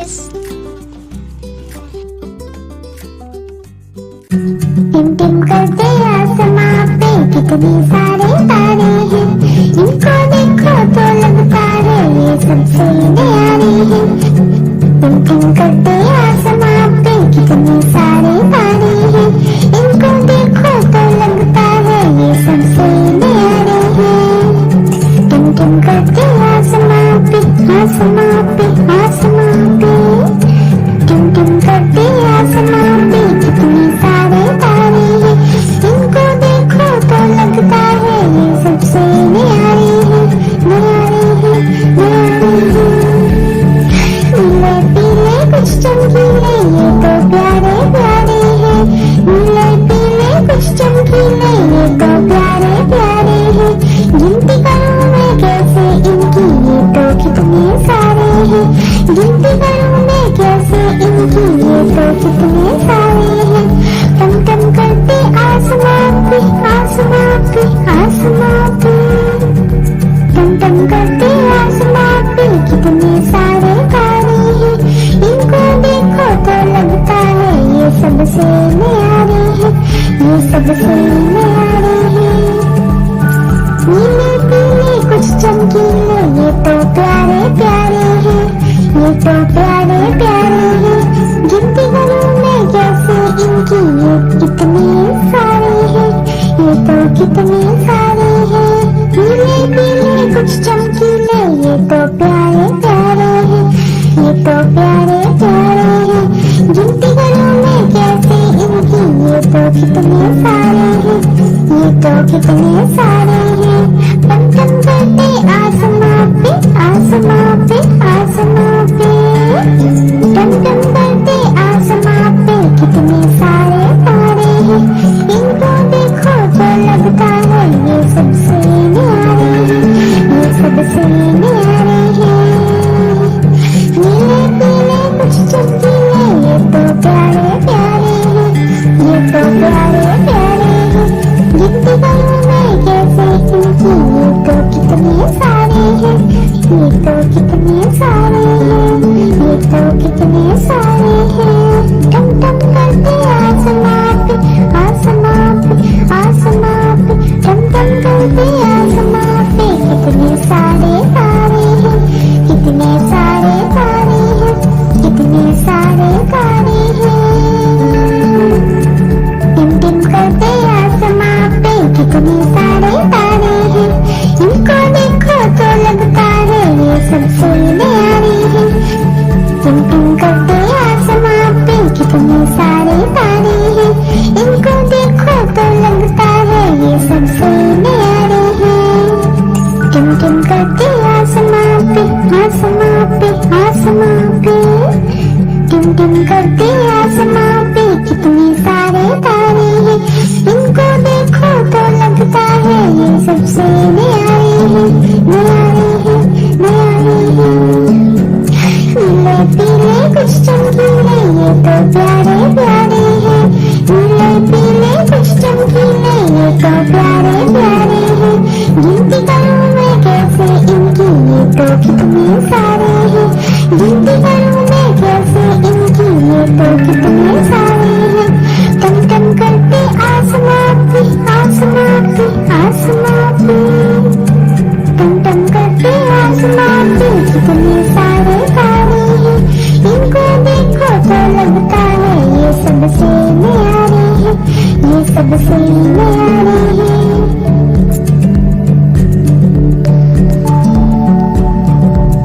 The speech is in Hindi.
गाइस। टिम टिम करते आसमां पे कितने सारे तारे हैं, इनको देखो तो लगता है ये सबसे न्यारे हैं। टिम टिम करते आसमां पे कितने सारे तारे हैं, इनको देखो तो लगता है ये सबसे न्यारे हैं। टिम टिम करते आसमां पे आसमां पे आसमां पे, टिम टिम करते आसमां पे कितने सारे तारे हैं, इनको देखो तो लगता है ये सबसे न्यारे हैं, न्यारे हैं, न्यारे हैं। नीले पीले कुछ चमकीले ये तो प्यारे प्यारे हैं, नीले पीले कुछ चमकीले ये तो प्यारे प्यारे हैं। गिनती करूं मैं कैसे इनकी ये तो कितने सारे हैं, गिनती करूं मैं कैसे इनकी ये तो कितने सारे हैं। टम टम करते आसमां पे आसमां पे आसमां पे, टम टम करते आसमां पे कितने सारे तारे हैं, इनको देखो तो लगता है ये सबसे न्यारे हैं, ये सबसे न्यारे हैं। नीले पीले कुछ चमकीले ये तो प्यारे प्यारे हैं, ये तो प्यारे प्यारे हैं। गिनती करूं मैं कैसे इनकी ये कितने सारे हैं, ये तो कितने सारे हैं। नीले पीले कुछ चमकीले ये तो प्यारे प्यारे हैं, ये तो प्यारे प्यारे हैं। गिनती करूं मैं कैसे इनकी ये तो कितने सारे हैं, ये तो कितने सारे हैं। टम टम करते आसमां पे आसमां पे आसमां पे, टम टम करते आसमां पे कितने सारे तारे हैं, इनको देखो तो लगता है ये सबसे न्यारे हैं, ये सबसे न्यारे हैं। नीले पीले कुछ चमकीले ये तो प्यारे प्यारे हैं, ये तो प्यारे प्यारे हैं। गिनती करूं मैं कैसे इनकी ये तो कितने सारे हैं, ये तो कितने सारे हैं, ये तो कितने सारे हैं। टम टम करते आसमां पे आसमां पे आसमां पे, टम टम करते आसमां पे कितने सारे तारे हैं, कितने सारे तारे हैं, कितने सारे तारे हैं। टिम टिम करते आसमां पे कितने सारे तारे हैं, इनको देखो तो लगता है ये सबसे न्यारे हैं। टिम टिम करते आसमां पे कितने सारे तारे हैं, इनको देखो तो लगता है ये सबसे न्यारे हैं। टिम टिम करते आसमां पे आसमां पे आसमां पे, टिम टिम करते आसमां पे कितने सारे तारे हैं, इनको देखो तो लगता है ये सबसे न्यारे हैं, न्यारे हैं, न्यारे हैं। नीले पीले कुछ चमकीले ये तो प्यारे प्यारे हैं, नीले पीले कुछ चमकीले ये तो प्यारे प्यारे हैं। गिनती करूं मैं कैसे इनकी ये तो कितने सारे हैं, गिनती करूं मैं कैसे इनकी ये तो कितने सारे हैं। टम टम करते आसमां पे आसमां पे आसमां पे, टम टम करते आसमां पे कितने सारे तारे हैं, इनको देखो तो लगता है ये सबसे न्यारे हैं, ये सबसे न्यारे